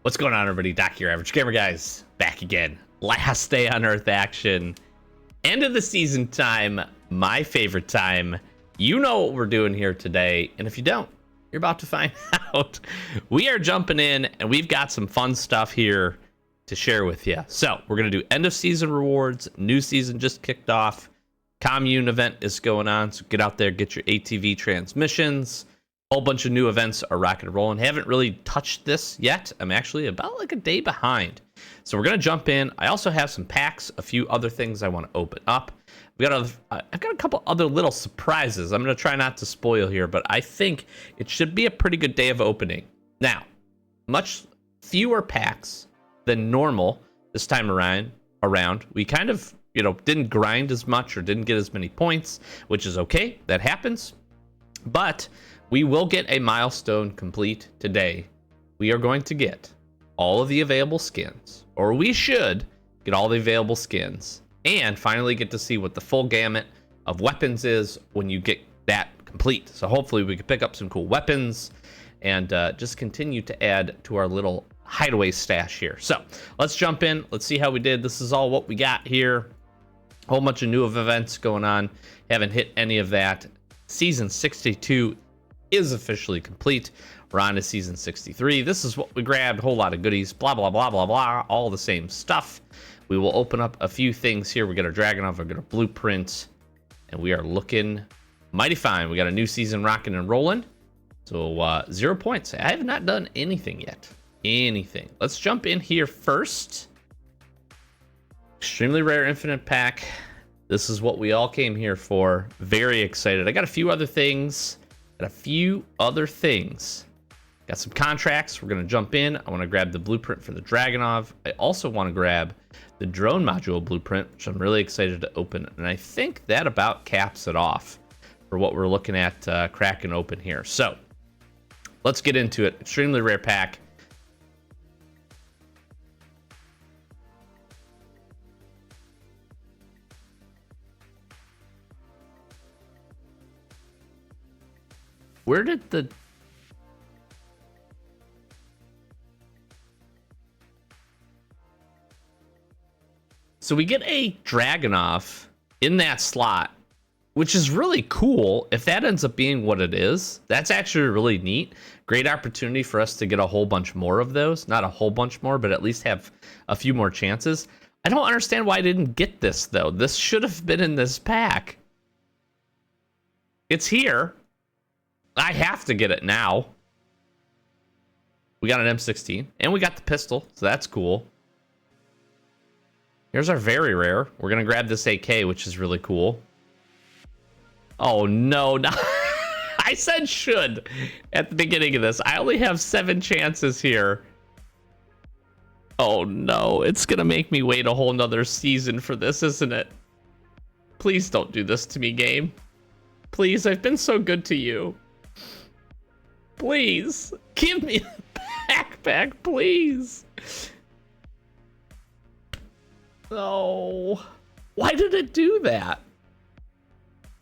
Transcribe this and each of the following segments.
What's going on, everybody? Doc here, Average Gamer Guys, back again. Last day on Earth action. End of the season time, my favorite time. You know what we're doing here today, and if you don't, you're about to find out. We are jumping in, and we've got some fun stuff here to share with you. So, we're going to do end of season rewards. New season just kicked off. Commune event is going on, so get out there, get your ATV transmissions. Whole bunch of new events are rocking and rolling. Haven't really touched this yet. I'm actually about like a day behind. So we're going to jump in. I also have some packs, a few other things I want to open up. I've got a couple other little surprises. I'm going to try not to spoil here, but I think it should be a pretty good day of opening. Now, much fewer packs than normal this time around. We kind of, didn't grind as much or didn't get as many points, which is okay. That happens. But we will get a milestone complete today. We are going to get all of the available skins, or we should get all the available skins, and finally get to see what the full gamut of weapons is when you get that complete. So hopefully we can pick up some cool weapons and just continue to add to our little hideaway stash here. So let's jump in. Let's see how we did. This is all what we got here. A whole bunch of new events going on. Haven't hit any of that. Season 62 is officially complete. We're on to season 63. This is what we grabbed. A whole lot of goodies. Blah, blah, blah, blah, blah. All the same stuff. We will open up a few things here. We got a Dragonov. We got a blueprint. And we are looking mighty fine. We got a new season rocking and rolling. So 0 points. I have not done anything yet. Anything. Let's jump in here first. Extremely rare infinite pack. This is what we all came here for. Very excited. I got a few other things. Got some contracts. We're going to jump in. I want to grab the blueprint for the Dragonov. I also want to grab the drone module blueprint, which I'm really excited to open. And I think that about caps it off for what we're looking at cracking open here. So let's get into it. Extremely rare pack. Where did the... So we get a Dragonov in that slot, which is really cool. If that ends up being what it is, that's actually really neat. Great opportunity for us to get a whole bunch more of those. Not a whole bunch more, but at least have a few more chances. I don't understand why I didn't get this, though. This should have been in this pack. It's here. I have to get it now. We got an M16, and we got the pistol, so that's cool. Here's our very rare. We're going to grab this AK, which is really cool. Oh, no. I said should at the beginning of this. I only have 7 chances here. Oh, no. It's going to make me wait a whole nother season for this, isn't it? Please don't do this to me, game. Please, I've been so good to you. Please, give me a backpack, please. Oh, why did it do that?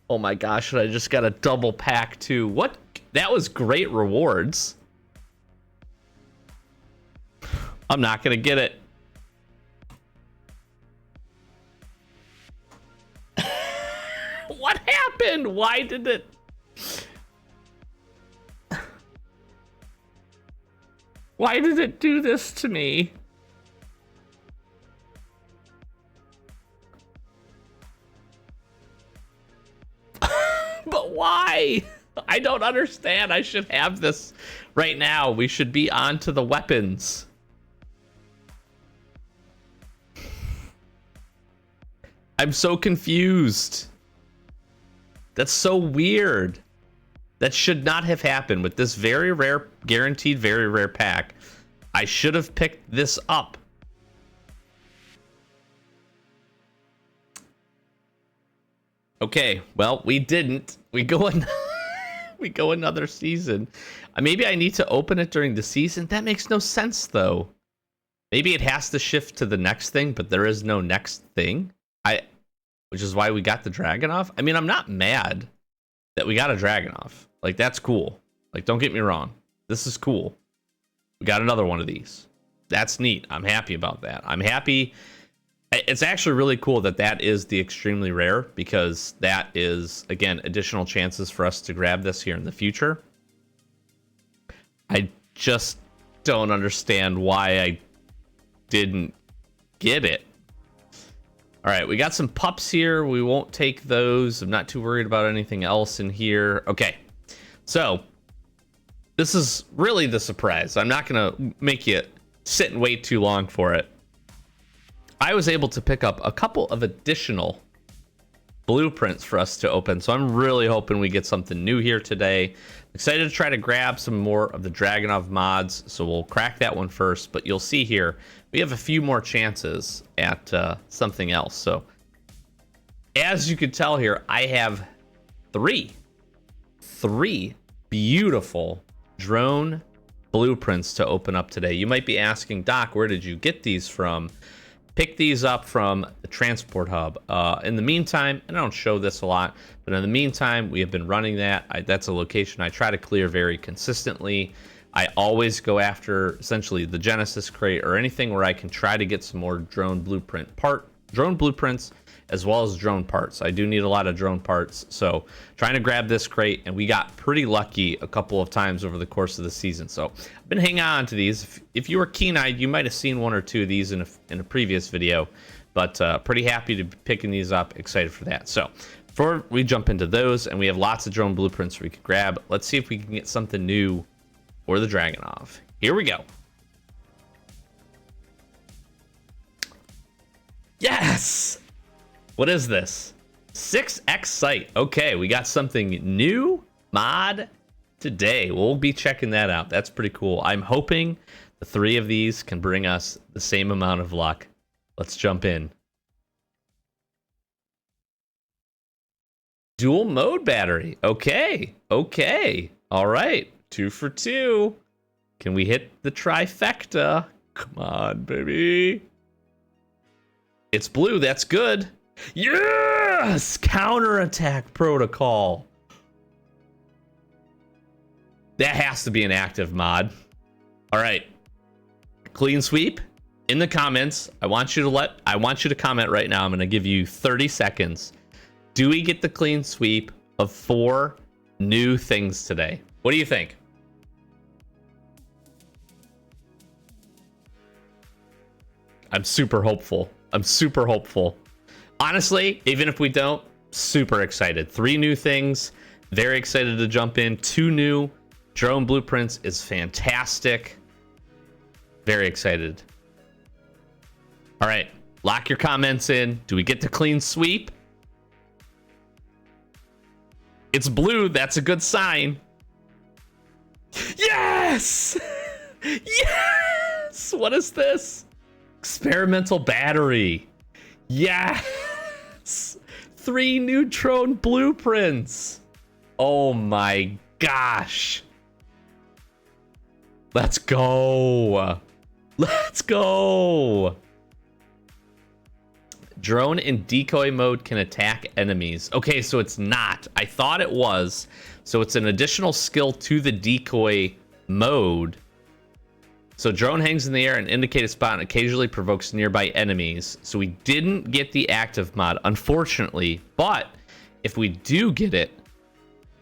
Oh my gosh, I just got a double pack too. What? That was great rewards. I'm not gonna get it. What happened? Why did it? Why did it do this to me? But why? I don't understand. I should have this right now. We should be on to the weapons. I'm so confused. That's so weird. That should not have happened with this very rare, guaranteed very rare pack. I should have picked this up. Okay, well, we didn't. We go another season. Maybe I need to open it during the season. That makes no sense, though. Maybe it has to shift to the next thing, but there is no next thing. Which is why we got the Dragonov. I mean, I'm not mad that we got a Dragonov. Like, that's cool. Like, don't get me wrong. This is cool. We got another one of these. that's neat. I'm happy about that. I'm happy. It's actually really cool that that is the extremely rare, because that is, again, additional chances for us to grab this here in the future. I just don't understand why I didn't get it. All right, we got some pups here. We won't take those. I'm not too worried about anything else in here. Okay, so this is really the surprise. I'm not going to make you sit and wait too long for it. I was able to pick up a couple of additional blueprints for us to open, so I'm really hoping we get something new here today. Excited to try to grab some more of the Dragunov mods, so we'll crack that one first, but you'll see here we have a few more chances at something else. So as you can tell here, I have three beautiful drone blueprints to open up today. You might be asking, Doc, where did you get these from? Pick these up from the transport hub. In the meantime, and I don't show this a lot, but in the meantime, we have been running that. That's a location I try to clear very consistently. I always go after essentially the Genesis crate or anything where I can try to get some more drone blueprints, as well as drone parts. I do need a lot of drone parts, so trying to grab this crate, and we got pretty lucky a couple of times over the course of the season. So I've been hanging on to these. If you were keen-eyed, you might have seen one or two of these in a previous video, but pretty happy to be picking these up. Excited for that. So before we jump into those, and we have lots of drone blueprints we could grab, let's see if we can get something new for the Dragunov. Here we go. Yes! What is this? 6x sight. Okay, we got something new mod today. We'll be checking that out. That's pretty cool. I'm hoping the three of these can bring us the same amount of luck. Let's jump in. Dual mode battery. Okay. Okay. All right. 2 for 2. Can we hit the trifecta? Come on, baby. It's blue. That's good. Yes! Counterattack protocol. That has to be an active mod. All right. Clean sweep. In the comments, I want you to comment right now. I'm going to give you 30 seconds. Do we get the clean sweep of 4 new things today? What do you think? I'm super hopeful. I'm super hopeful. Honestly, even if we don't, super excited. 3 new things. Very excited to jump in. 2 new drone blueprints is fantastic. Very excited. All right. Lock your comments in. Do we get the clean sweep? It's blue. That's a good sign. Yes! Yes! What is this? Experimental battery. Yes! 3 new drone blueprints. Oh my gosh. Let's go. Let's go. Drone in decoy mode can attack enemies. Okay, so it's not. I thought it was. So it's an additional skill to the decoy mode. So drone hangs in the air and indicate a spot and occasionally provokes nearby enemies. So we didn't get the active mod, unfortunately. But if we do get it,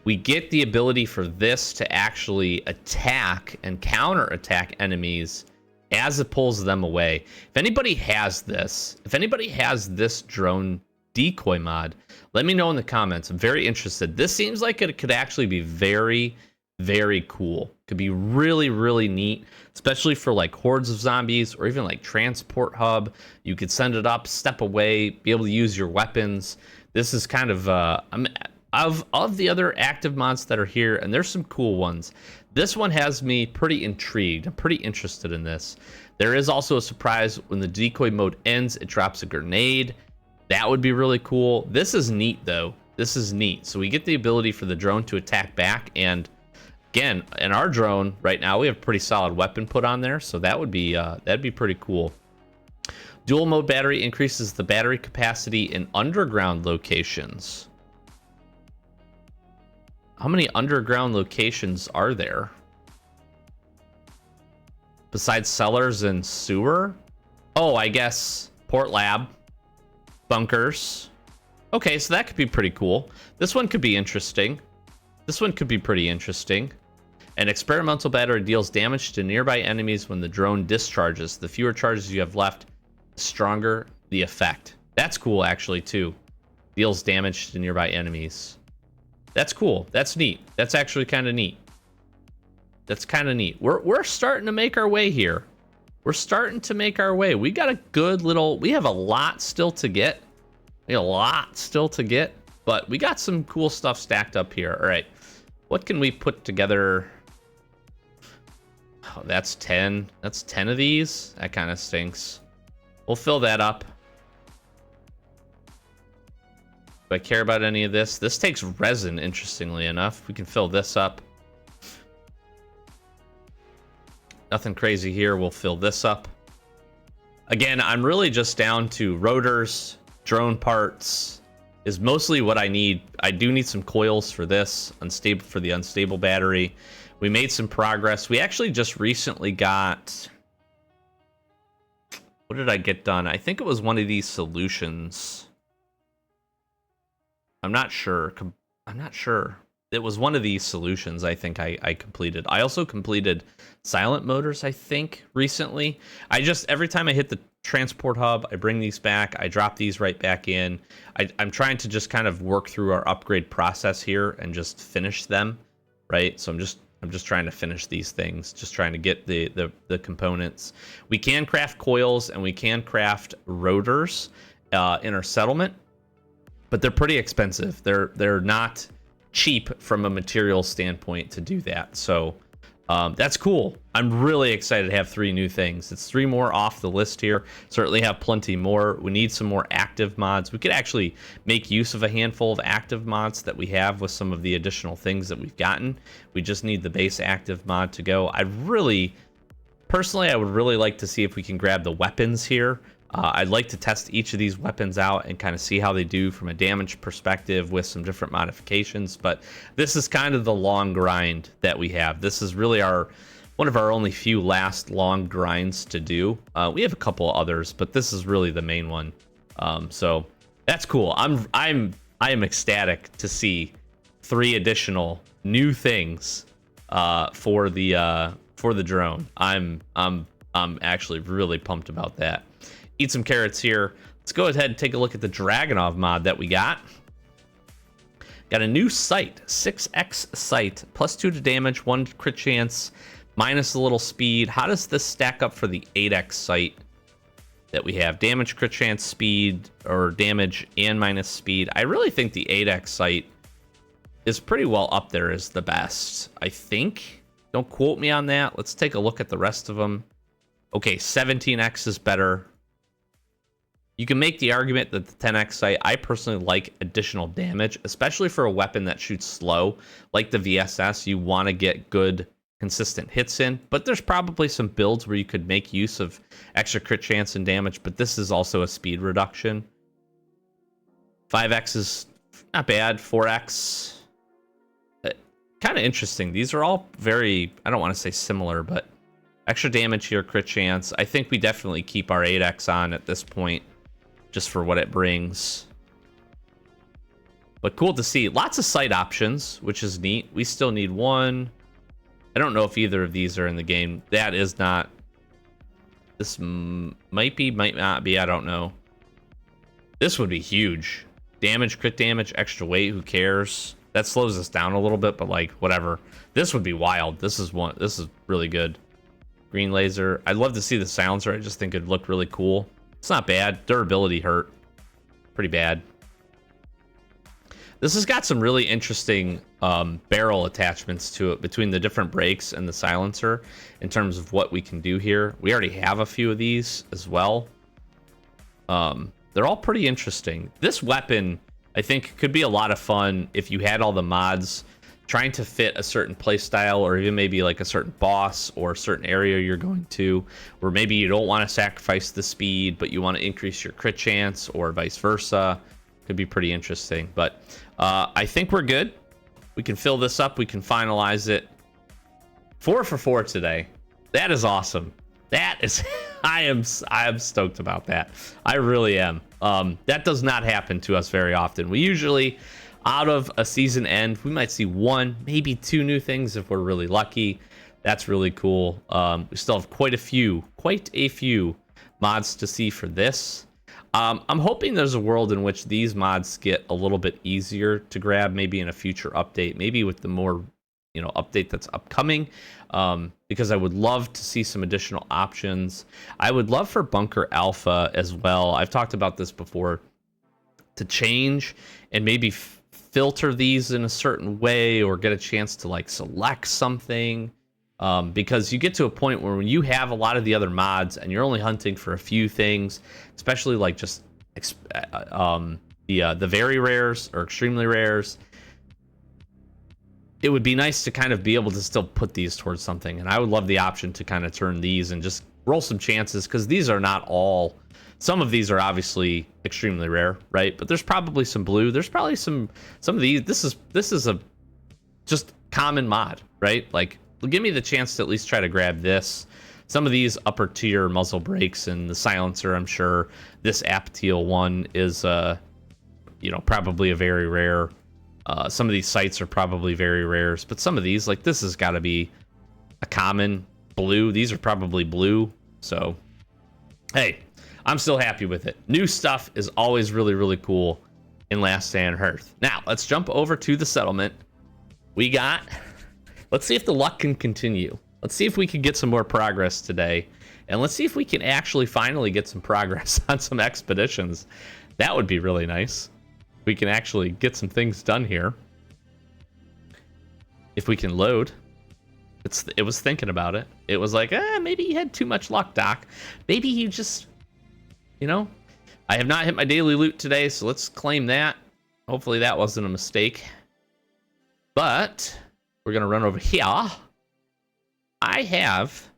we get the ability for this to actually attack and counter-attack enemies as it pulls them away. If anybody has this drone decoy mod, let me know in the comments. I'm very interested. This seems like it could actually be very, very cool. Could be really, really neat, especially for like hordes of zombies or even like transport hub. You could send it up, step away, be able to use your weapons. This is kind of of the other active mods that are here, and there's some cool ones. This one has me pretty intrigued. I'm pretty interested in this. There is also a surprise when the decoy mode ends, it drops a grenade. That would be really cool. This is neat though. This is neat. So we get the ability for the drone to attack back, and again, in our drone right now, we have a pretty solid weapon put on there, so that would be that'd be pretty cool. Dual mode battery increases the battery capacity in underground locations. How many underground locations are there? Besides cellars and sewer? Oh, I guess port lab, bunkers. Okay, so that could be pretty cool. This one could be interesting. This one could be pretty interesting. An experimental battery deals damage to nearby enemies when the drone discharges. The fewer charges you have left, the stronger the effect. That's cool, actually, too. Deals damage to nearby enemies. That's cool. That's neat. That's actually kind of neat. That's kind of neat. We're starting to make our way here. We're starting to make our way. We got a good little... We have a lot still to get. We have a lot still to get. But we got some cool stuff stacked up here. All right. What can we put together? Oh, that's 10. That's 10 of these. That kind of stinks. We'll fill that up. Do I care about any of this? This takes resin, interestingly enough. We can fill this up. Nothing crazy here. We'll fill this up. Again, I'm really just down to rotors, drone parts is mostly what I need. I do need some coils for this, unstable for the unstable battery. We made some progress. We actually just recently got... What did I get done? I think it was one of these solutions. I'm not sure. I'm not sure. It was one of these solutions I think I completed. I also completed silent motors, I think, recently. Every time I hit the transport hub, I bring these back. I drop these right back in. I'm trying to just kind of work through our upgrade process here and just finish them, right? So I'm just trying to finish these things, just trying to get the components. We can craft coils and we can craft rotors in our settlement, but they're pretty expensive. They're not cheap from a material standpoint to do that. So that's cool. I'm really excited to have 3 new things. It's 3 more off the list here. Certainly have plenty more. We need some more active mods. We could actually make use of a handful of active mods that we have with some of the additional things that we've gotten. We just need the base active mod to go. Personally, I would really like to see if we can grab the weapons here. I'd like to test each of these weapons out and kind of see how they do from a damage perspective with some different modifications. But this is kind of the long grind that we have. This is really one of our only few last long grinds to do. We have a couple others, but this is really the main one. So that's cool. I am ecstatic to see 3 additional new things for the drone. I'm actually really pumped about that. Eat some carrots here. Let's go ahead and take a look at the Dragunov mod that we got. Got a new sight, 6x sight, +2 to damage, 1 crit chance, minus a little speed. How does this stack up for the 8x sight that we have? Damage, crit chance, speed, or damage and minus speed. I really think the 8x sight is pretty well up there as the best, I think. Don't quote me on that. Let's take a look at the rest of them. Okay, 17x is better. You can make the argument that the 10x sight, I personally like additional damage, especially for a weapon that shoots slow, like the VSS. You want to get good, consistent hits in, but there's probably some builds where you could make use of extra crit chance and damage, but this is also a speed reduction. 5x is not bad. 4x, kind of interesting. These are all very, I don't want to say similar, but extra damage here, crit chance. I think we definitely keep our 8x on at this point, just for what it brings. But cool to see. Lots of sight options, which is neat. We still need 1. I don't know if either of these are in the game. That is not. This might be, might not be. I don't know. This would be huge. Damage, crit damage, extra weight. Who cares? That slows us down a little bit, but like, whatever. This would be wild. This is really good. Green laser. I'd love to see the silencer. I just think it'd look really cool. It's not bad. Durability hurt. Pretty bad. This has got some really interesting barrel attachments to it between the different brakes and the silencer in terms of what we can do here. We already have a few of these as well. They're all pretty interesting. This weapon, I think, could be a lot of fun if you had all the mods trying to fit a certain playstyle, or even maybe like a certain boss or a certain area you're going to, where maybe you don't want to sacrifice the speed, but you want to increase your crit chance, or vice versa. Could be pretty interesting. But I think we're good. We can fill this up. We can finalize it. 4 for 4 today. That is awesome. That is, I am stoked about that. I really am. That does not happen to us very often. We usually, out of a season end, we might see 1, maybe 2 new things if we're really lucky. That's really cool. We still have quite a few mods to see for this. I'm hoping there's a world in which these mods get a little bit easier to grab, maybe in a future update, maybe with the more, update that's upcoming, because I would love to see some additional options. I would love for Bunker Alpha as well. I've talked about this before, to change and maybe filter these in a certain way, or get a chance to like select something. Because you get to a point where when you have a lot of the other mods and you're only hunting for a few things, especially like just the very rares or extremely rares, it would be nice to kind of be able to still put these towards something. And I would love the option to kind of turn these and just roll some chances, because these are not all. Some of these are obviously extremely rare, right? But there's probably some blue. There's probably some of these. This is a just common mod, right? Like, give me the chance to at least try to grab this. Some of these upper tier muzzle brakes and the silencer, I'm sure this Apteal one is, probably a very rare. Some of these sights are probably very rares, but some of these, like this, has got to be a common blue. These are probably blue. So, hey, I'm still happy with it. New stuff is always really, really cool in Last Day on Earth. Now, let's jump over to the settlement. Let's see if the luck can continue. Let's see if we can get some more progress today. And let's see if we can actually finally get some progress on some expeditions. That would be really nice. We can actually get some things done here. If we can load. It was thinking about it. It was like, maybe he had too much luck, Doc. Maybe he just, I have not hit my daily loot today, so let's claim that. Hopefully that wasn't a mistake. But we're going to run over here. I have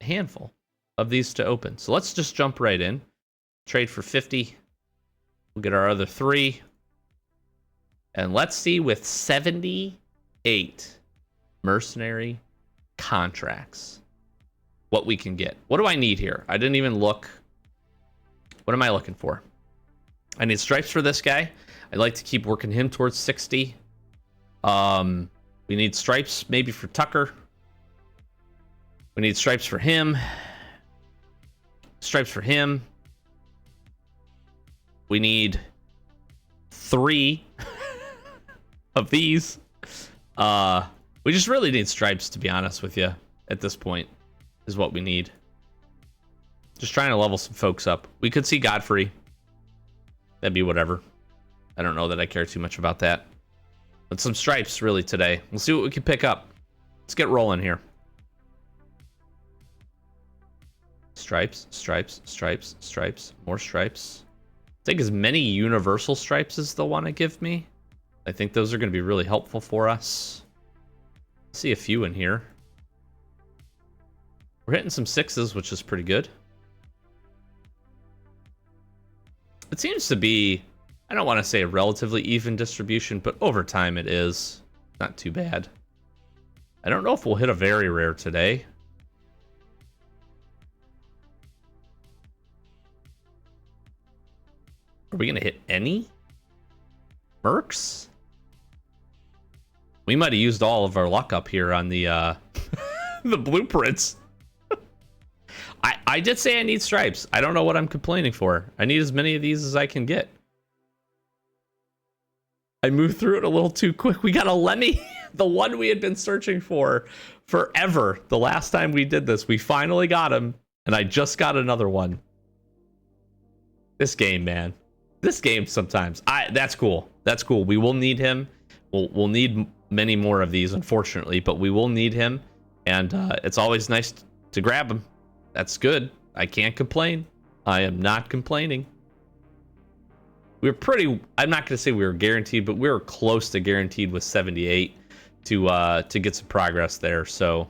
a handful of these to open. So let's just jump right in. Trade for 50. We'll get our other 3. And let's see, with 78 mercenary contracts, what we can get. What do I need here? I didn't even look. What am I looking for? I need stripes for this guy. I'd like to keep working him towards 60. We need stripes maybe for Tucker. We need stripes for him. Stripes for him. We need 3 of these. We just really need stripes, to be honest with you, at this point, is what we need. Just trying to level some folks up. We could see Godfrey. That'd be whatever. I don't know that I care too much about that. But some stripes, really, today. We'll see what we can pick up. Let's get rolling here. Stripes, stripes, stripes, stripes. More stripes. Take as many universal stripes as they'll want to give me. I think those are going to be really helpful for us. See a few in here. We're hitting some 6s, which is pretty good. It seems to be, I don't want to say a relatively even distribution, but over time it is. Not too bad. I don't know if we'll hit a very rare today. Are we going to hit any mercs? We might have used all of our luck up here on the the blueprints. I did say I need stripes. I don't know what I'm complaining for. I need as many of these as I can get. I moved through it a little too quick. We got a Lemmy, the one we had been searching for forever. The last time we did this, we finally got him, and I just got another one. This game, man. This game sometimes. That's cool. That's cool. We will need him. We'll need many more of these, unfortunately, but we will need him, and it's always nice to grab him. That's good. I can't complain. I am not complaining. We're pretty, I'm not going to say we were guaranteed, but we were close to guaranteed with 78 to get some progress there. So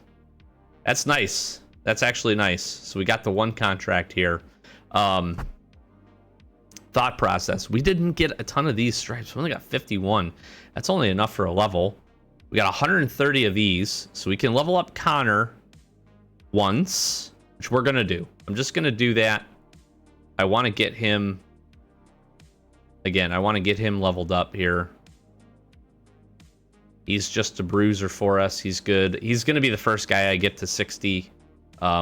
that's nice. That's actually nice. So we got the one contract here. Thought process. We didn't get a ton of these stripes. We only got 51. That's only enough for a level. We got 130 of these. So we can level up Connor once. which we're going to do. I'm just going to do that. I want to get him... Again, I want to get him leveled up here. He's just a bruiser for us. He's good. He's going to be the first guy I get to 60,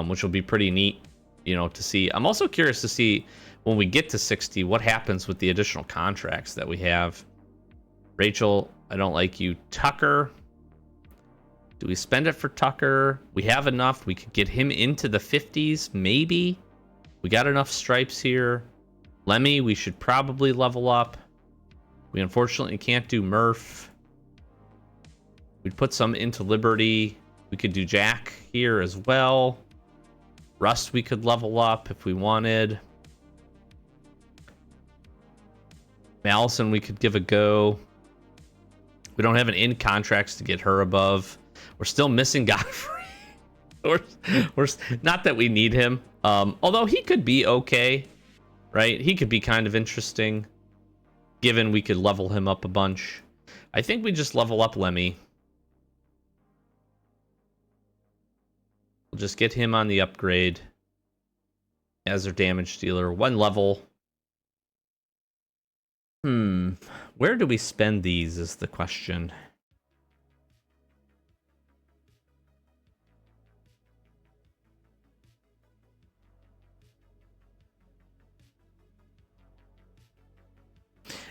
which will be pretty neat, you know, to see. I'm also curious to see when we get to 60, what happens with the additional contracts that we have. Rachel, I don't like you. Tucker, do we spend it for Tucker? We have enough. We could get him into the 50s, maybe. We got enough stripes here. Lemmy, we should probably level up. We unfortunately can't do Murph. We'd put some into Liberty. We could do Jack here as well. Rust we could level up if we wanted. Allison we could give a go. We don't have an in contracts to get her above. We're still missing Godfrey. we're not that we need him. Although he could be okay, right? He could be kind of interesting, given we could level him up a bunch. I think we just level up Lemmy. We'll just get him on the upgrade as our damage dealer. 1 level. Where do we spend these is the question.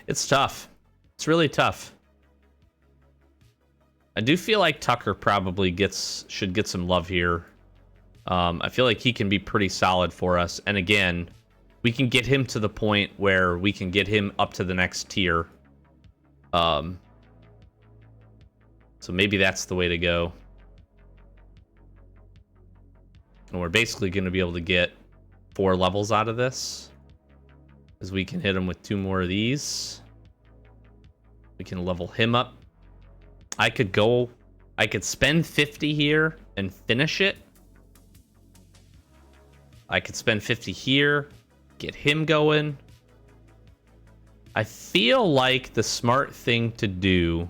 It's tough. It's really tough. I do feel like Tucker probably should get some love here. I feel like he can be pretty solid for us. And again, we can get him to the point where we can get him up to the next tier. So maybe that's the way to go. And we're basically going to be able to get 4 levels out of this, as we can hit him with 2 more of these. We can level him up. I could spend 50 here and finish it. I could spend 50 here, get him going. I feel like the smart thing to do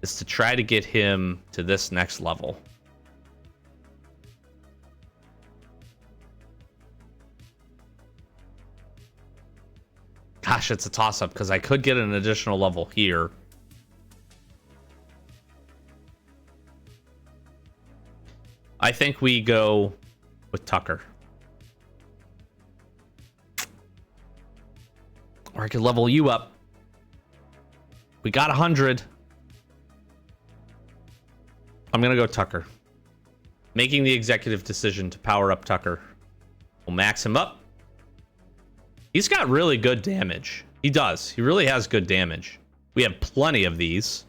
is to try to get him to this next level. Gosh, it's a toss-up because I could get an additional level here. I think we go with Tucker. Or I could level you up. We got 100. I'm going to go Tucker. Making the executive decision to power up Tucker. We'll max him up. He's got really good damage. He does. He really has good damage. We have plenty of these.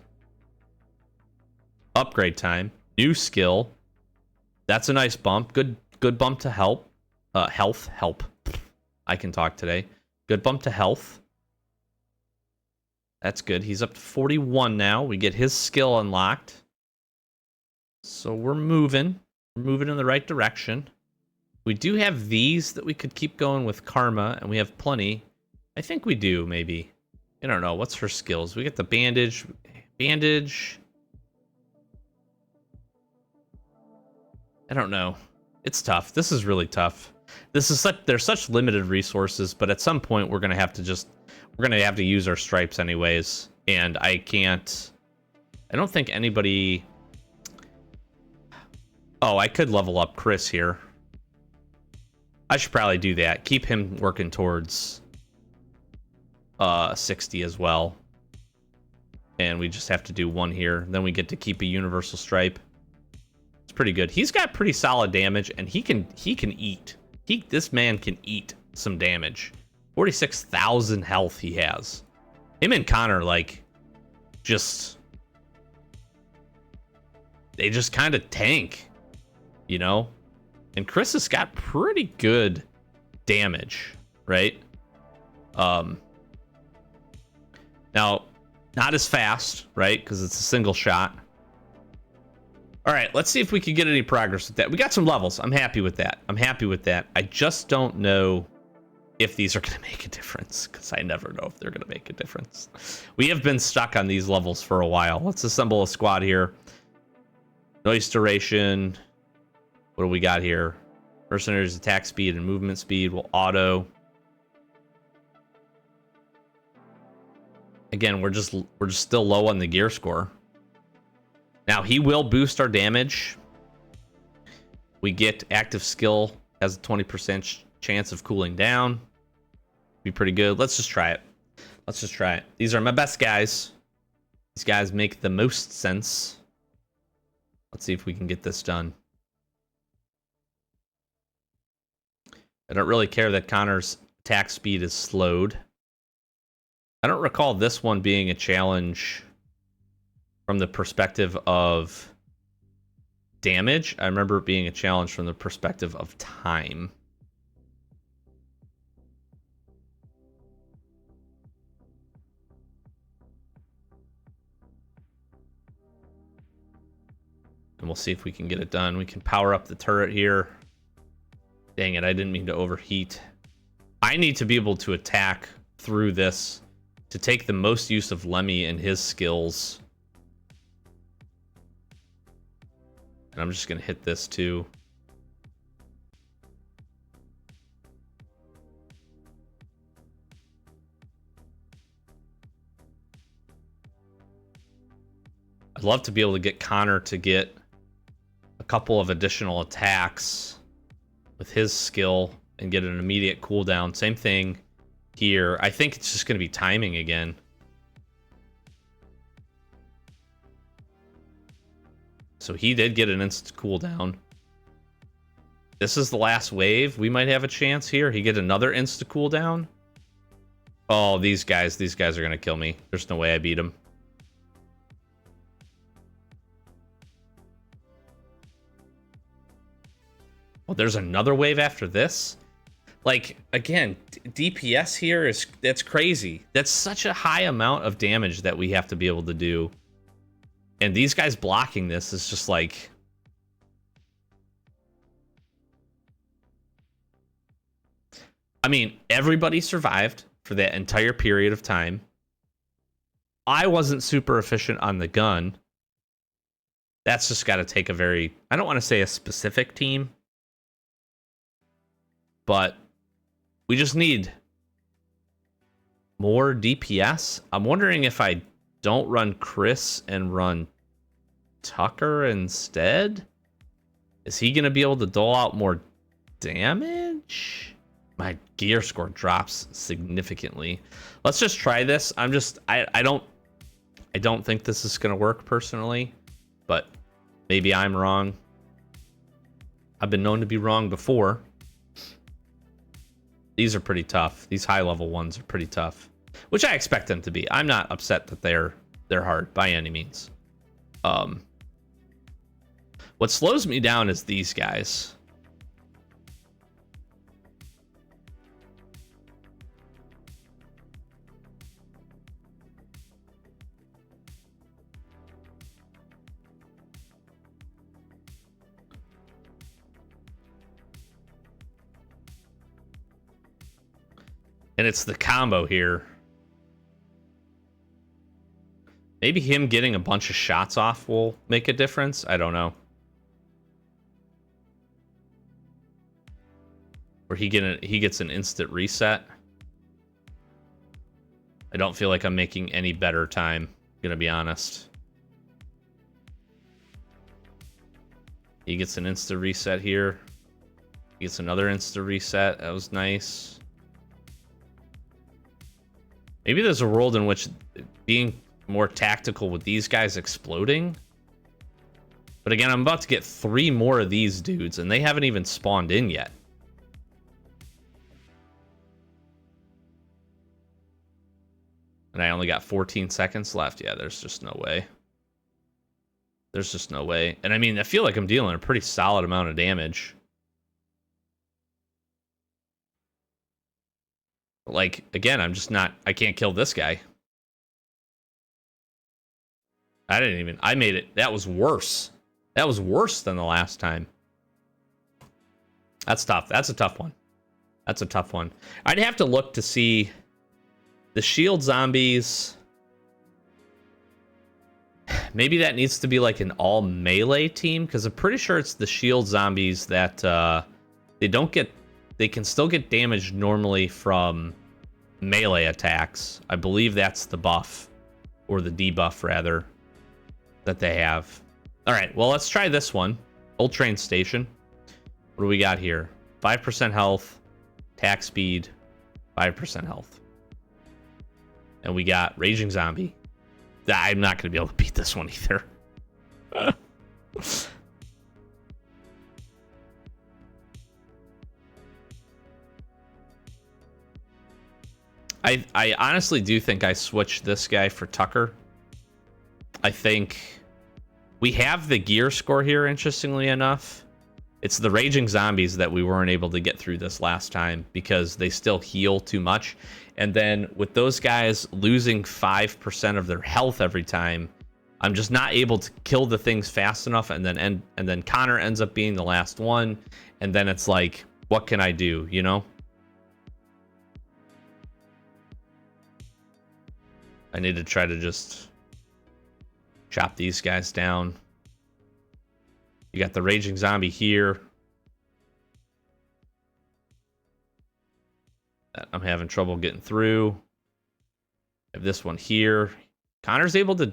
Upgrade time. New skill. That's a nice bump. Good bump to help. Help. I can talk today. Good bump to health. That's good. He's up to 41 now. We get his skill unlocked. So we're moving. We're moving in the right direction. We do have these that we could keep going with Karma, and we have plenty. I think we do, maybe. I don't know. What's her skills? We get the bandage. Bandage. I don't know. It's tough. This is really tough. There's such limited resources, but at some point we're gonna have to use our stripes anyways. And I don't think anybody. Oh, I could level up Chris here. I should probably do that. Keep him working towards 60 as well. And we just have to do 1 here. Then we get to keep a universal stripe. It's pretty good. He's got pretty solid damage, and he can eat. This man can eat some damage. 46,000 health he has. Him and Connor, like, they just kind of tank, you know? And Chris has got pretty good damage, right? Now, not as fast, right? Because it's a single shot. All right, let's see if we can get any progress with that. We got some levels. I'm happy with that. I just don't know if these are going to make a difference, because I never know if they're going to make a difference. We have been stuck on these levels for a while. Let's assemble a squad here. Noise duration. What do we got here? Mercenary's attack speed and movement speed will auto. Again, we're just still low on the gear score. Now he will boost our damage. We get active skill, has a 20% chance of cooling down. Be pretty good. Let's just try it. Let's just try it. These are my best guys. These guys make the most sense. Let's see if we can get this done. I don't really care that Connor's attack speed is slowed. I don't recall this one being a challenge from the perspective of damage. I remember it being a challenge from the perspective of time. And we'll see if we can get it done. We can power up the turret here. Dang it, I didn't mean to overheat. I need to be able to attack through this to take the most use of Lemmy and his skills. And I'm just going to hit this too. I'd love to be able to get Connor to get a couple of additional attacks with his skill and get an immediate cooldown. Same thing here. I think it's just going to be timing again. So he did get an instant cooldown. This is the last wave. We might have a chance here. He get another instant cooldown. Oh, these guys are going to kill me. There's no way I beat him. Well, there's another wave after this. Like, again, DPS here that's crazy. That's such a high amount of damage that we have to be able to do. And these guys blocking this is just like... I mean, everybody survived for that entire period of time. I wasn't super efficient on the gun. That's just got to take a very... I don't want to say a specific team. But we just need more DPS. I'm wondering if I don't run Chris and run Tucker instead. Is he going to be able to dole out more damage? My gear score drops significantly. Let's just try this. I don't think this is going to work personally, but maybe I'm wrong. I've been known to be wrong before. These are pretty tough. These high-level ones are pretty tough, which I expect them to be. I'm not upset that they're hard by any means. What slows me down is these guys. And it's the combo here. Maybe him getting a bunch of shots off will make a difference. I don't know. Or he gets an instant reset. I don't feel like I'm making any better time, gonna be honest. He gets an instant reset here. He gets another instant reset. That was nice. Maybe there's a world in which being more tactical with these guys exploding. But again, I'm about to get 3 more of these dudes, and they haven't even spawned in yet. And I only got 14 seconds left. Yeah, there's just no way. There's just no way. And I mean, I feel like I'm dealing a pretty solid amount of damage. Like, again, I'm just not... I can't kill this guy. I made it... That was worse. That was worse than the last time. That's tough. That's a tough one. That's a tough one. I'd have to look to see... The shield zombies... maybe that needs to be like an all melee team, because I'm pretty sure it's the shield zombies that they can still get damaged normally from melee attacks. I believe that's the buff, or the debuff rather, that they have. All right, well, let's try this one. Old train station. What do we got here? 5% health, attack speed, 5% health. And we got Raging Zombie. I'm not going to be able to beat this one either. I honestly do think I switched this guy for Tucker. I think we have the gear score here, interestingly enough. It's the Raging Zombies that we weren't able to get through this last time because they still heal too much. And then with those guys losing 5% of their health every time, I'm just not able to kill the things fast enough. And then Connor ends up being the last one. And then it's like, what can I do, you know? I need to try to just chop these guys down. You got the Raging Zombie here. I'm having trouble getting through. I have this one here. Connor's able to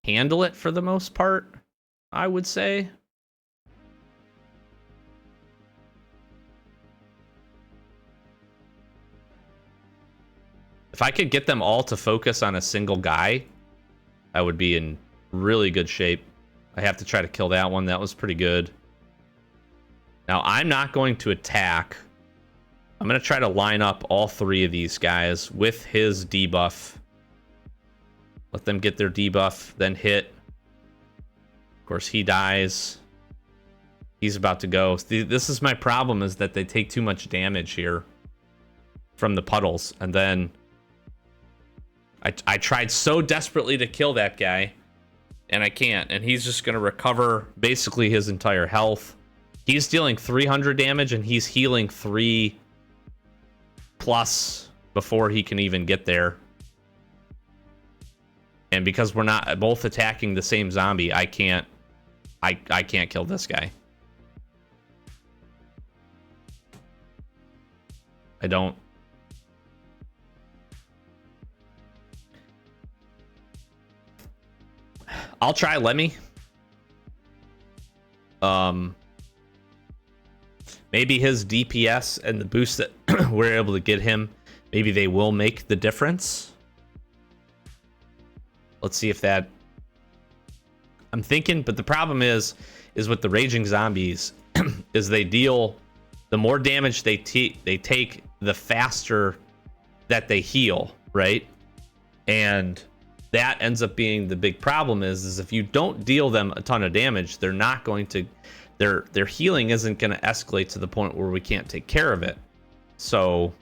handle it for the most part, I would say. If I could get them all to focus on a single guy, I would be in really good shape. I have to try to kill that one. That was pretty good. Now, I'm not going to attack. I'm going to try to line up all three of these guys with his debuff. Let them get their debuff, then hit. Of course, he dies. He's about to go. This is my problem, is that they take too much damage here from the puddles. And then I tried so desperately to kill that guy, and I can't. And he's just going to recover basically his entire health. He's dealing 300 damage, and he's healing 3 plus before he can even get there. And because we're not both attacking the same zombie, I can't kill this guy. I don't. I'll try Lemmy. Maybe his DPS and the boost that we're able to get him, maybe they will make the difference. Let's see if that... I'm thinking, but the problem is with the Raging Zombies, is they deal... The more damage they take, the faster that they heal, right? And that ends up being the big problem is if you don't deal them a ton of damage, they're not going to... Their healing isn't going to escalate to the point where we can't take care of it. So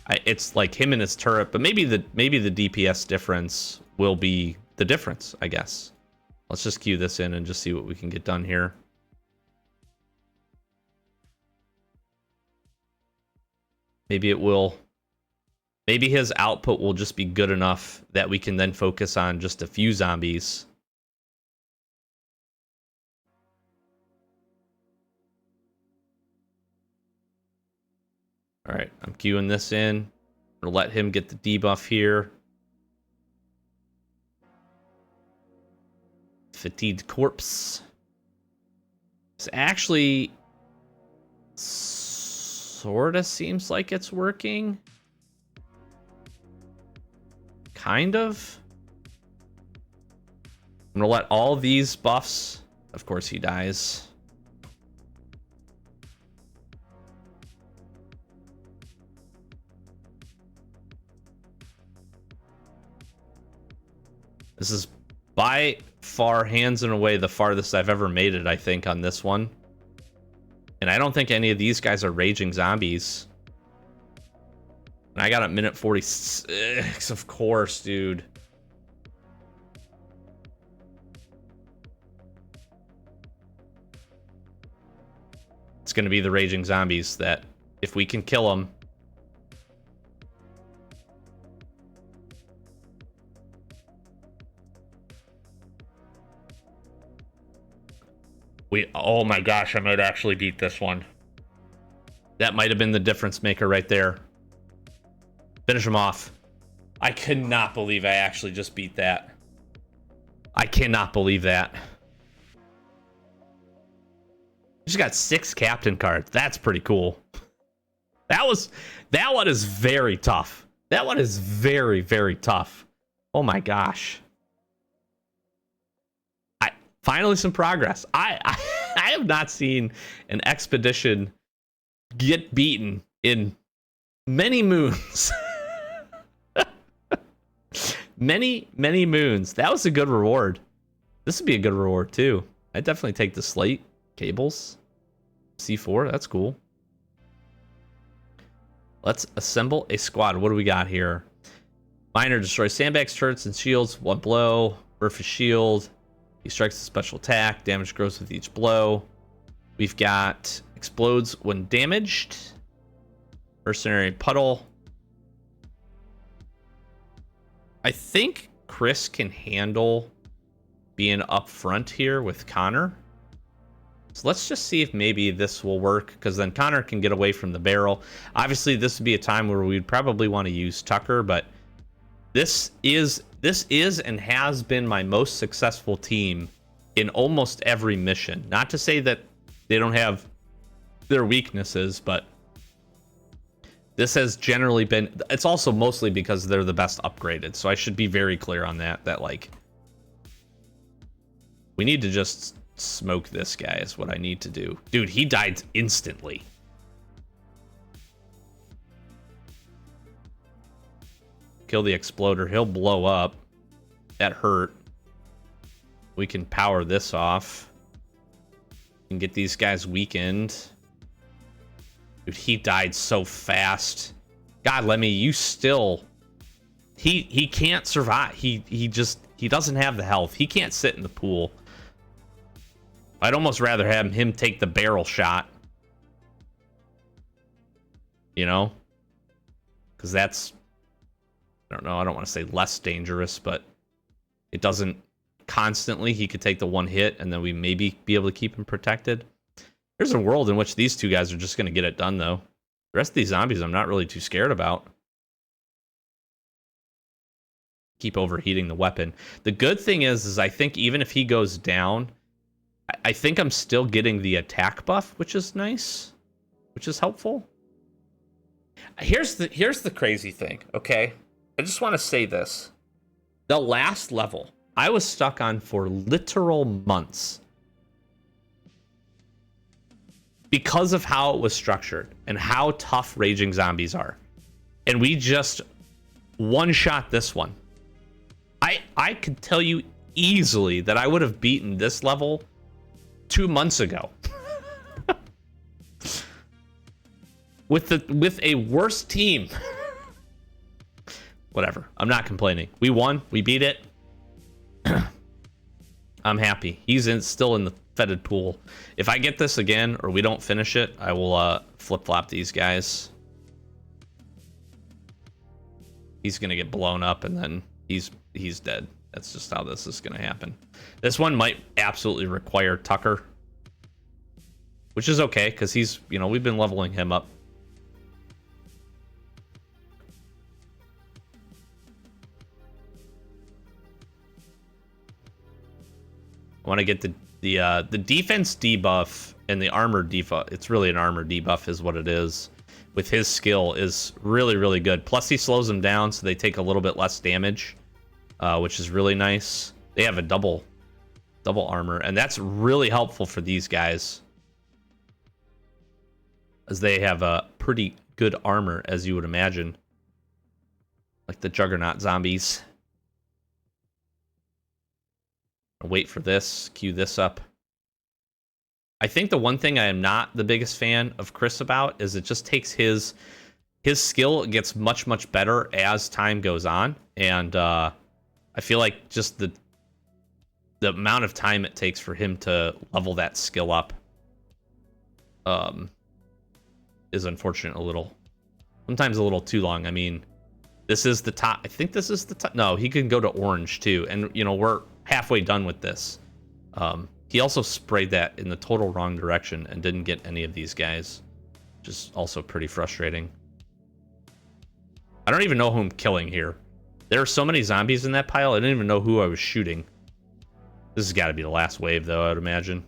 it's like him and his turret, but maybe the DPS difference will be the difference, I guess. Let's just queue this in and just see what we can get done here. Maybe it will. Maybe his output will just be good enough that we can then focus on just a few zombies. All right, I'm queuing this in. I'll let him get the debuff here. Fatigued corpse. This actually sorta seems like it's working. Kind of. I'm gonna let all these buffs. Of course, he dies. This is by far, hands and away, the farthest I've ever made it, I think, on this one. And I don't think any of these guys are Raging Zombies. And I got a minute 46, of course, dude. It's going to be the Raging Zombies that, if we can kill them... Oh my gosh, I might actually beat this one. That might have been the difference maker right there. Finish him off. I cannot believe I actually just beat that. I cannot believe that. Just got 6 captain cards. That's pretty cool. That one is very tough. That one is very, very tough. Oh my gosh. Finally some progress. I have not seen an expedition get beaten in many moons. many moons. That was a good reward. This would be a good reward too. I'd definitely take the slate cables. C4, that's cool. Let's assemble a squad. What do we got here? Miner destroys sandbags, turrets, and shields. 1 blow. Burf his shield. He strikes a special attack. Damage grows with each blow. We've got explodes when damaged. Mercenary puddle. I think Chris can handle being up front here with Connor. So let's just see if maybe this will work, because then Connor can get away from the barrel. Obviously, this would be a time where we'd probably want to use Tucker, but this is and has been my most successful team in almost every mission. Not to say that they don't have their weaknesses, but this has generally been... It's also mostly because they're the best upgraded, so I should be very clear on that, like... We need to just smoke this guy is what I need to do. Dude, he died instantly. Kill the exploder. He'll blow up. That hurt. We can power this off. We can get these guys weakened. Dude, he died so fast. God, Lemmy, you still... He can't survive. He doesn't have the health. He can't sit in the pool. I'd almost rather have him take the barrel shot. You know? Because that's... I don't know, I don't want to say less dangerous, but it doesn't constantly. He could take the one hit, and then we maybe be able to keep him protected. There's a world in which these two guys are just going to get it done, though. The rest of these zombies I'm not really too scared about. Keep overheating the weapon. The good thing is I think even if he goes down, I think I'm still getting the attack buff, which is nice, which is helpful. Here's the crazy thing, okay? I just want to say this. The last level I was stuck on for literal months because of how it was structured and how tough raging zombies are. And we just one-shot this one. I could tell you easily that I would have beaten this level 2 months ago. with a worse team. Whatever. I'm not complaining. We won. We beat it. I'm happy. He's still in the fetid pool. If I get this again or we don't finish it, I will flip-flop these guys. He's going to get blown up and then he's dead. That's just how this is going to happen. This one might absolutely require Tucker, which is okay because he's, you know, we've been leveling him up. I want to get the defense debuff and the armor debuff. It's really an armor debuff is what it is. With his skill is really, really good. Plus he slows them down so they take a little bit less damage, which is really nice. They have a double armor, and that's really helpful for these guys as they have a pretty good armor, as you would imagine. Like the Juggernaut zombies. Wait for this, queue this up. I think the one thing I am not the biggest fan of Chris about is it just takes his skill gets much, much better as time goes on. And I feel like just the amount of time it takes for him to level that skill up is unfortunate sometimes a little too long. I mean, this is the top. I think this is the top. No, he can go to orange too. And, you know, we're halfway done with this. He also sprayed that in the total wrong direction and didn't get any of these guys. Which is also pretty frustrating. I don't even know who I'm killing here. There are so many zombies in that pile, I didn't even know who I was shooting. This has got to be the last wave, though, I would imagine.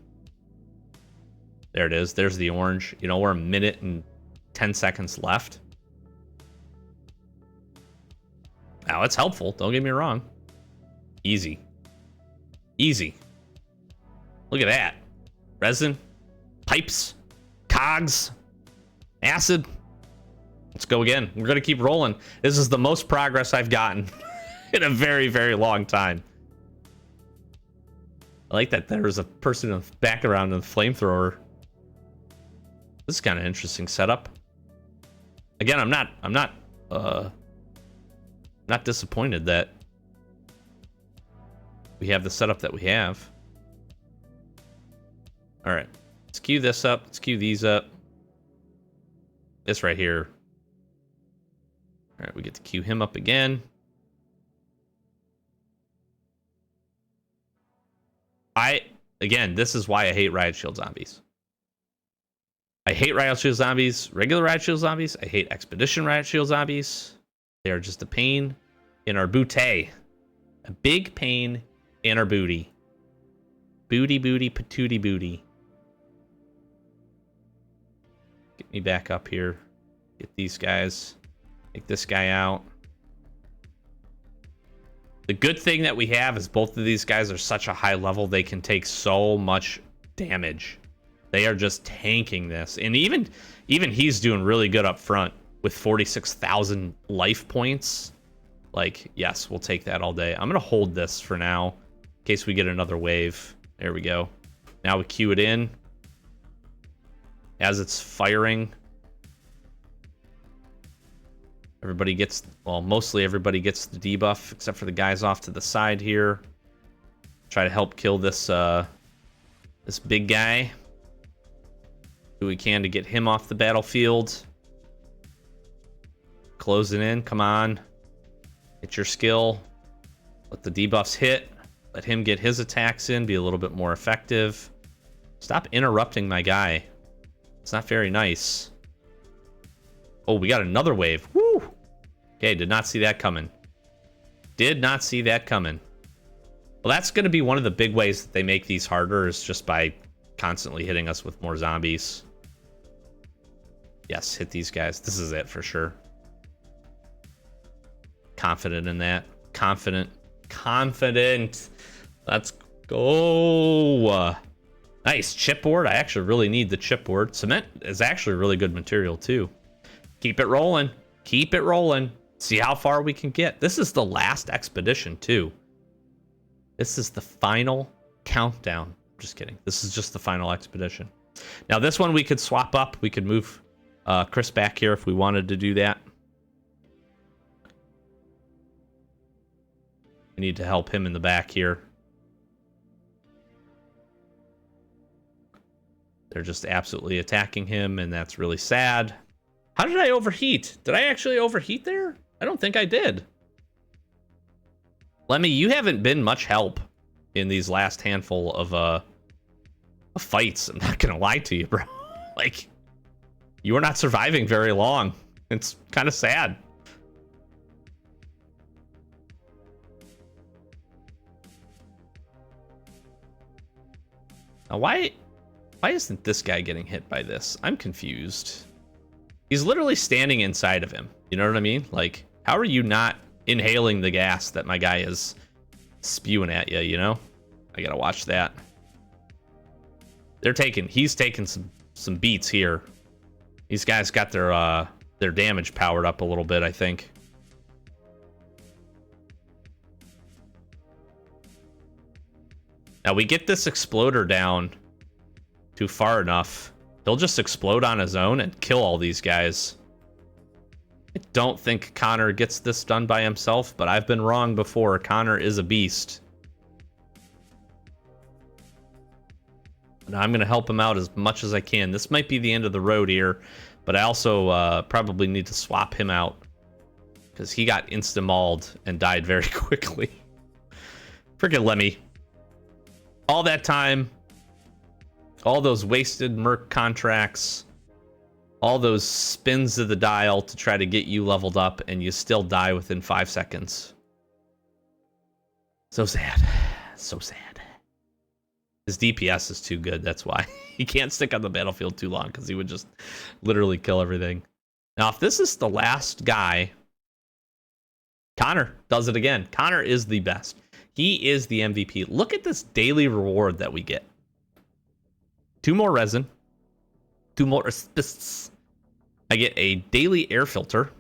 There it is. There's the orange. You know, we're a minute and 10 seconds left. Now, it's helpful. Don't get me wrong. Easy. Easy. Look at that. Resin. Pipes. Cogs. Acid. Let's go again. We're going to keep rolling. This is the most progress I've gotten in a very, very long time. I like that there's a person in the background in the flamethrower. This is kind of interesting setup. Again, I'm not disappointed that we have the setup that we have. All right, let's queue this up. Let's queue these up. This right here. All right, we get to queue him up again. Again, this is why I hate Riot Shield zombies. I hate Riot Shield zombies, regular Riot Shield zombies. I hate Expedition Riot Shield zombies. They are just a pain in our booty. A big pain in our booty. Booty, booty, patootie booty. Get me back up here. Get these guys. Take this guy out. The good thing that we have is both of these guys are such a high level, they can take so much damage. They are just tanking this. And even he's doing really good up front with 46,000 life points. Like, yes, we'll take that all day. I'm going to hold this for now in case we get another wave. There we go. Now we queue it in. As it's firing, everybody gets, well, mostly everybody gets the debuff, except for the guys off to the side here. Try to help kill this this big guy. Do what we can to get him off the battlefield. Closing in, come on. Hit your skill. Let the debuffs hit. Let him get his attacks in, be a little bit more effective. Stop interrupting my guy. It's not very nice. Oh, we got another wave. Woo! Okay, did not see that coming. Did not see that coming. Well, that's going to be one of the big ways that they make these harder, is just by constantly hitting us with more zombies. Yes, hit these guys. This is it for sure. Confident in that. Confident. Confident. Let's go. Nice. Chipboard. I actually really need the chipboard. Cement is actually really good material too. Keep it rolling. Keep it rolling. See how far we can get. This is the last expedition too. This is the final countdown. Just kidding. This is just the final expedition. Now this one we could swap up. We could move Chris back here if we wanted to do that. We need to help him in the back here. They're just absolutely attacking him, and that's really sad. How did I overheat? Did I actually overheat there? I don't think I did. Lemmy, you haven't been much help in these last handful of fights. I'm not gonna lie to you, bro. Like, you are not surviving very long. It's kind of sad. Now, why isn't this guy getting hit by this? I'm confused. He's literally standing inside of him. You know what I mean? Like, how are you not inhaling the gas that my guy is spewing at you, you know? I gotta watch that. He's taking some beats here. These guys got their damage powered up a little bit, I think. Now we get this exploder down too far enough, he'll just explode on his own and kill all these guys. I don't think Connor gets this done by himself, but I've been wrong before. Connor is a beast. And I'm going to help him out as much as I can. This might be the end of the road here, but I also probably need to swap him out because he got insta-mauled and died very quickly. Freaking Lemmy. All that time All those wasted merc contracts, all those spins of the dial to try to get you leveled up, and you still die within 5 seconds. So sad. So sad. His DPS is too good, that's why. He can't stick on the battlefield too long, because he would just literally kill everything. Now, if this is the last guy, Connor does it again. Connor is the best. He is the MVP. Look at this daily reward that we get. 2 more resin. 2 more aspists. I get a daily air filter,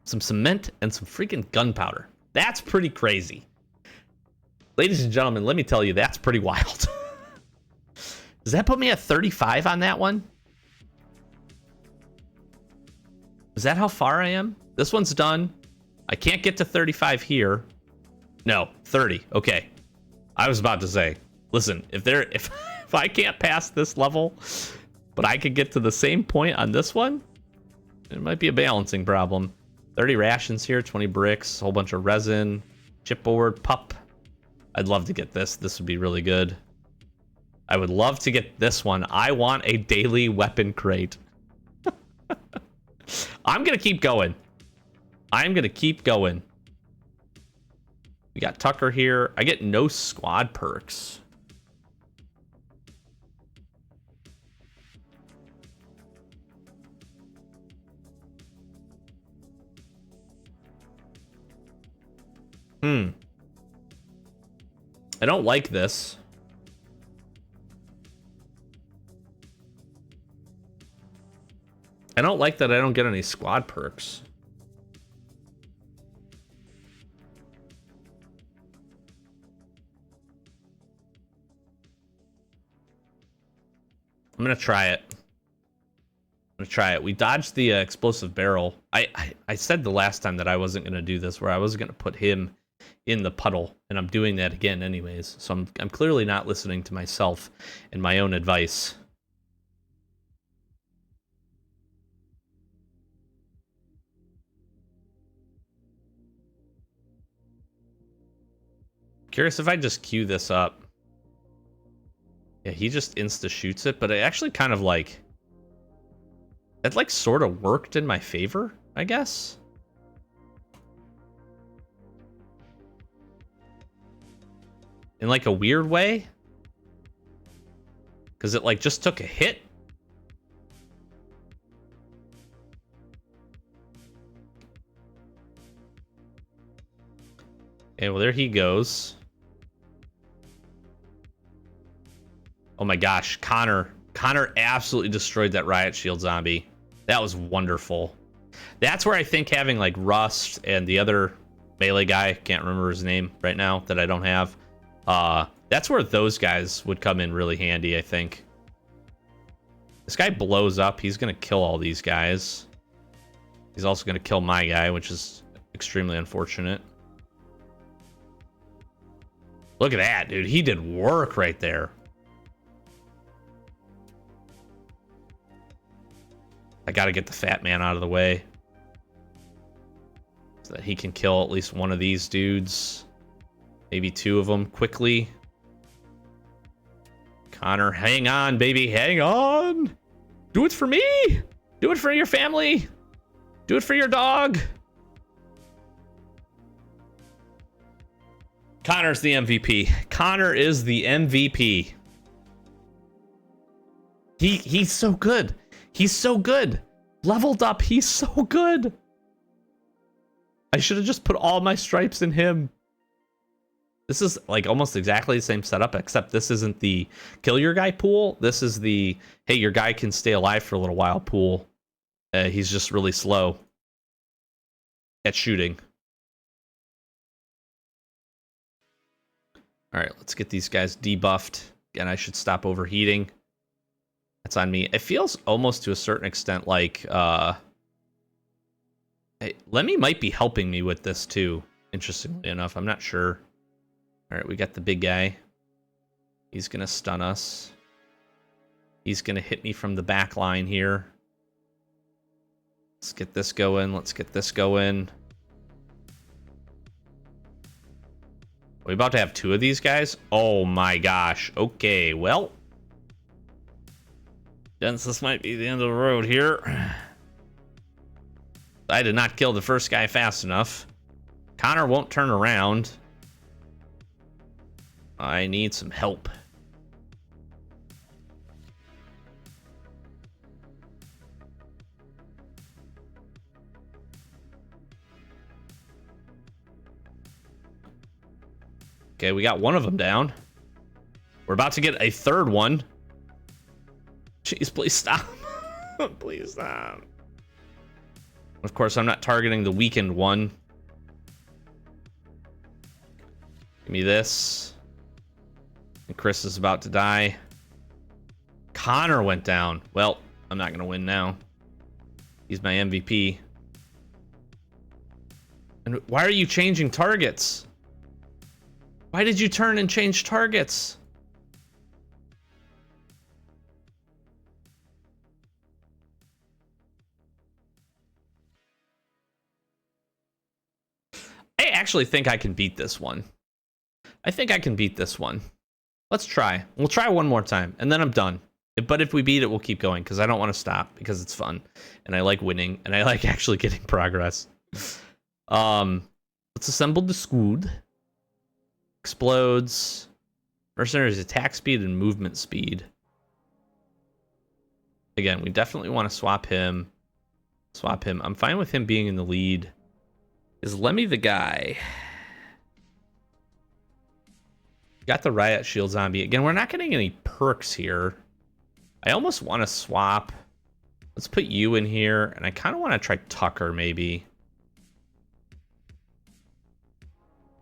some cement, and some freaking gunpowder. That's pretty crazy. Ladies and gentlemen, let me tell you, that's pretty wild. Does that put me at 35 on that one? Is that how far I am? This one's done. I can't get to 35 here. No, 30. Okay. I was about to say, listen, if I can't pass this level, but I could get to the same point on this one, it might be a balancing problem. 30 rations here, 20 bricks, a whole bunch of resin, chipboard, pup. I'd love to get this. This would be really good. I would love to get this one. I want a daily weapon crate. I'm going to keep going. I'm going to keep going. We got Tucker here. I get no squad perks. I don't like this. I don't like that I don't get any squad perks. I'm gonna try it. We dodged the explosive barrel. I said the last time that I wasn't gonna do this, where I was gonna put him in the puddle, and I'm doing that again anyways. So I'm clearly not listening to myself and my own advice. Curious if I just queue this up. Yeah, he just insta shoots it, but it actually kind of like, it like sort of worked in my favor, I guess. In like a weird way. Because it like just took a hit. And well, there he goes. Oh my gosh, Connor absolutely destroyed that riot shield zombie. That was wonderful. That's where I think having like Rust and the other melee guy, can't remember his name right now that I don't have. That's where those guys would come in really handy, I think. This guy blows up. He's going to kill all these guys. He's also going to kill my guy, which is extremely unfortunate. Look at that, dude. He did work right there. I got to get the fat man out of the way so that he can kill at least one of these dudes. Maybe 2 of them quickly. Connor, hang on, baby. Hang on. Do it for me. Do it for your family. Do it for your dog. Connor's the MVP. Connor is the MVP. He's so good. He's so good. Leveled up. He's so good. I should have just put all my stripes in him. This is like almost exactly the same setup, except this isn't the kill your guy pool. This is the, hey, your guy can stay alive for a little while pool. He's just really slow at shooting. All right, let's get these guys debuffed. Again, I should stop overheating. That's on me. It feels almost to a certain extent like hey, Lemmy might be helping me with this too, interestingly enough. I'm not sure. All right, we got the big guy. He's going to stun us. He's going to hit me from the back line here. Let's get this going. Let's get this going. Are we about to have 2 of these guys? Oh my gosh. Okay, well. Gents, this might be the end of the road here. I did not kill the first guy fast enough. Connor won't turn around. I need some help. Okay, we got one of them down. We're about to get a third one. Jeez, please stop. Please stop. Of course, I'm not targeting the weakened one. Give me this. And Chris is about to die. Connor went down. Well, I'm not going to win now. He's my MVP. And why are you changing targets? Why did you turn and change targets? I actually think I can beat this one. I think I can beat this one. Let's try. We'll try one more time, and then I'm done. But if we beat it, we'll keep going, because I don't want to stop, because it's fun. And I like winning, and I like actually getting progress. Let's assemble the squad. Explodes. Mercenary's attack speed and movement speed. Again, we definitely want to swap him. Swap him. I'm fine with him being in the lead. Is Lemmy the guy? Got the riot shield zombie. Again, we're not getting any perks here. I almost want to swap. Let's put you in here, and I kind of want to try Tucker, maybe.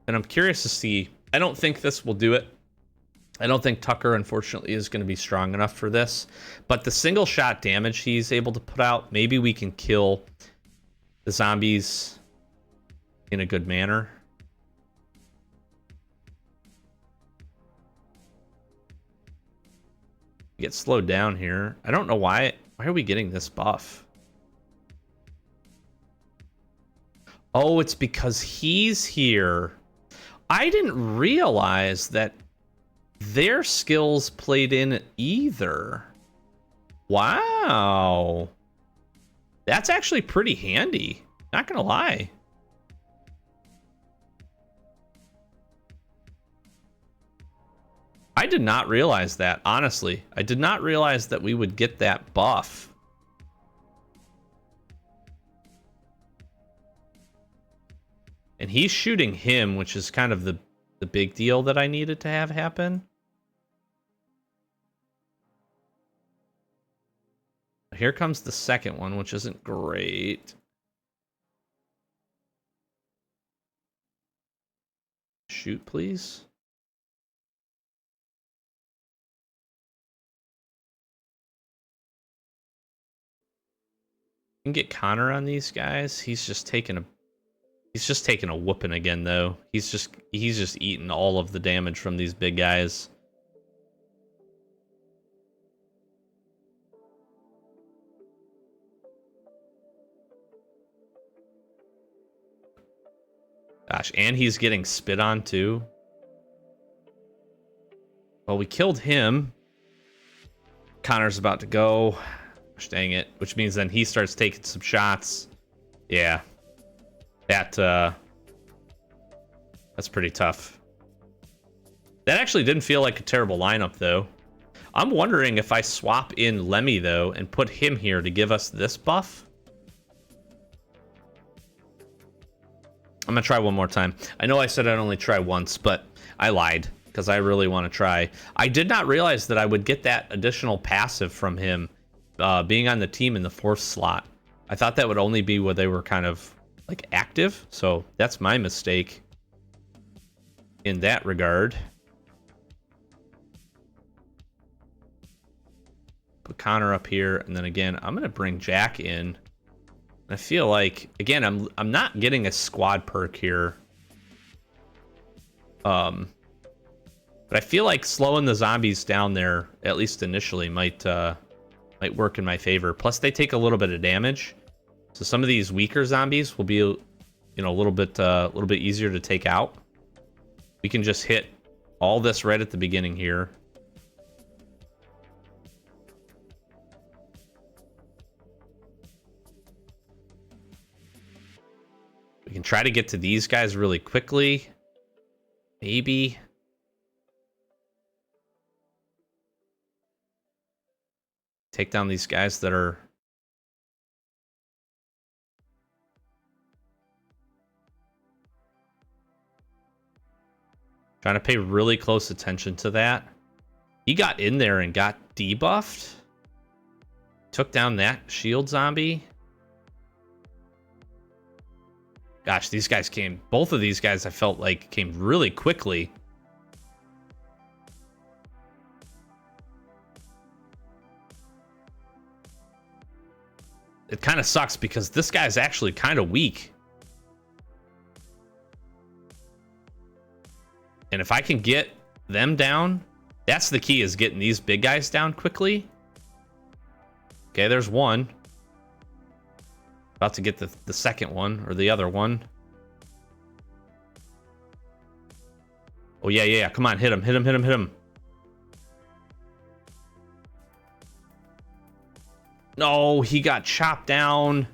And I'm curious to see. I don't think this will do it. I don't think Tucker, unfortunately, is going to be strong enough for this. But the single shot damage he's able to put out, maybe we can kill the zombies in a good manner. Get slowed down here. I don't know why. Why are we getting this buff? Oh, it's because he's here. I didn't realize that their skills played in either. Wow. That's actually pretty handy. Not gonna lie. I did not realize that, honestly. I did not realize that we would get that buff. And he's shooting him, which is kind of the big deal that I needed to have happen. Here comes the second one, which isn't great. Shoot, please. Can get Connor on these guys. He's just taking a whooping again, though. He's just eating all of the damage from these big guys. Gosh, and he's getting spit on too. Well, we killed him. Connor's about to go. Gosh, dang it. Which means then he starts taking some shots. Yeah. That's pretty tough. That actually didn't feel like a terrible lineup, though. I'm wondering if I swap in Lemmy, though, and put him here to give us this buff. I'm going to try one more time. I know I said I'd only try once, but I lied, because I really want to try. I did not realize that I would get that additional passive from him being on the team in the 4th slot. I thought that would only be where they were kind of like active, so that's my mistake in that regard. Put Connor up here, and then again, I'm gonna bring Jack in. I feel like, again, I'm not getting a squad perk here. But I feel like slowing the zombies down there, at least initially, might work in my favor. Plus, they take a little bit of damage, so some of these weaker zombies will be, you know, a little bit easier to take out. We can just hit all this right at the beginning here. We can try to get to these guys really quickly. Maybe. Take down these guys that are... Trying to pay really close attention to that. He got in there and got debuffed. Took down that shield zombie. Gosh, these guys came... Both of these guys, I felt like, came really quickly. It kind of sucks because this guy's actually kind of weak. And if I can get them down, that's the key, is getting these big guys down quickly. Okay, there's one. About to get the second one, or the other one. Oh, yeah. Come on, hit him, hit him, hit him, hit him. No, he got chopped down.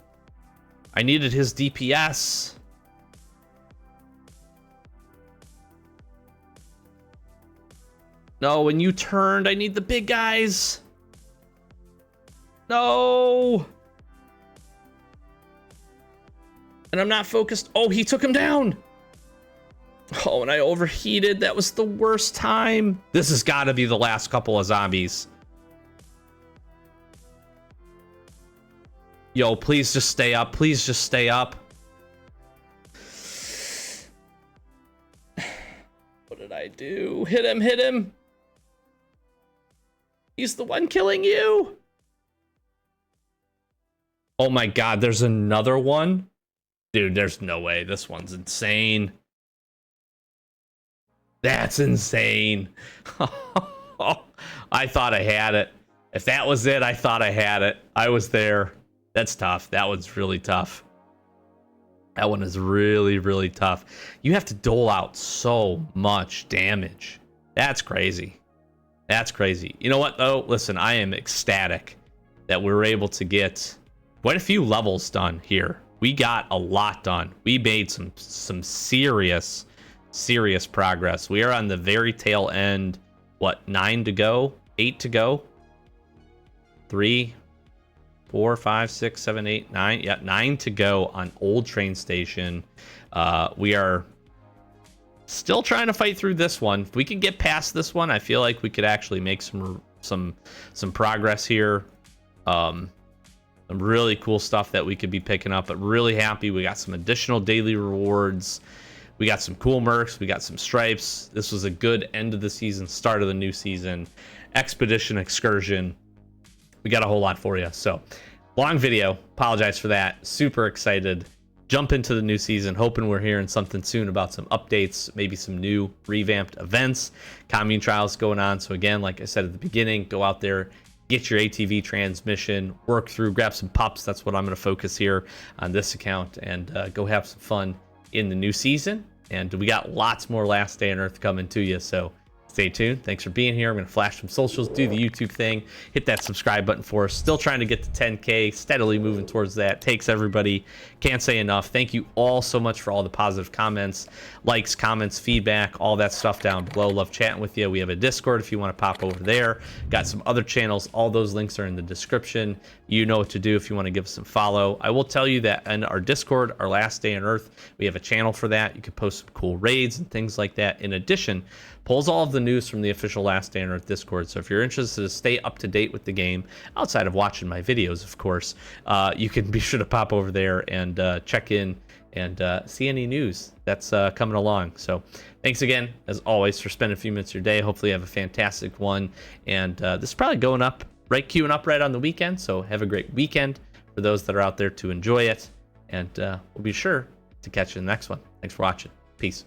I needed his DPS. No, when you turned, I need the big guys. No. And I'm not focused. Oh, he took him down. Oh, and I overheated. That was the worst time. This has got to be the last couple of zombies. Yo, please just stay up. Please just stay up. What did I do? Hit him, hit him. He's the one killing you. Oh my God, there's another one. Dude, there's no way. This one's insane. That's insane. I thought I had it. If that was it, I thought I had it. I was there. That's tough. That one's really tough. That one is really, really tough. You have to dole out so much damage. That's crazy. That's crazy. You know what, though? Listen, I am ecstatic that we were able to get quite a few levels done here. We got a lot done. We made some serious progress. We are on the very tail end. What, 9 to go? 8 to go? 3, 4, 5, 6, 7, 8, 9. Yeah, 9 to go on Old Train Station. We are still trying to fight through this one. If we can get past this one, I feel like we could actually make some progress here. Some really cool stuff that we could be picking up, but really happy we got some additional daily rewards. We got some cool mercs. We got some stripes. This was a good end of the season, start of the new season. Expedition excursion. We got a whole lot for you. So long video. Apologize for that. Super excited. Jump into the new season. Hoping we're hearing something soon about some updates, maybe some new revamped events. Commune trials going on. So again, like I said at the beginning, go out there, get your ATV transmission, work through, grab some pups. That's what I'm going to focus here on this account, and go have some fun in the new season. And we got lots more Last Day on Earth coming to you, so stay tuned. Thanks for being here. I'm going to flash some socials, do the YouTube thing, hit that subscribe button for us. Still trying to get to 10K, steadily moving towards that. Takes everybody. Can't say enough. Thank you all so much for all the positive comments, likes, comments, feedback, all that stuff down below. Love chatting with you. We have a Discord if you want to pop over there. Got some other channels. All those links are in the description. You know what to do if you want to give us some follow. I will tell you that in our Discord, our Last Day on Earth, we have a channel for that. You can post some cool raids and things like that. In addition, pulls all of the news from the official Last Day on Earth Discord. So if you're interested to stay up to date with the game, outside of watching my videos, of course, you can be sure to pop over there and check in and see any news that's coming along. So thanks again, as always, for spending a few minutes of your day. Hopefully you have a fantastic one. And this is probably going up, queuing up right on the weekend. So have a great weekend for those that are out there to enjoy it. And we'll be sure to catch you in the next one. Thanks for watching. Peace.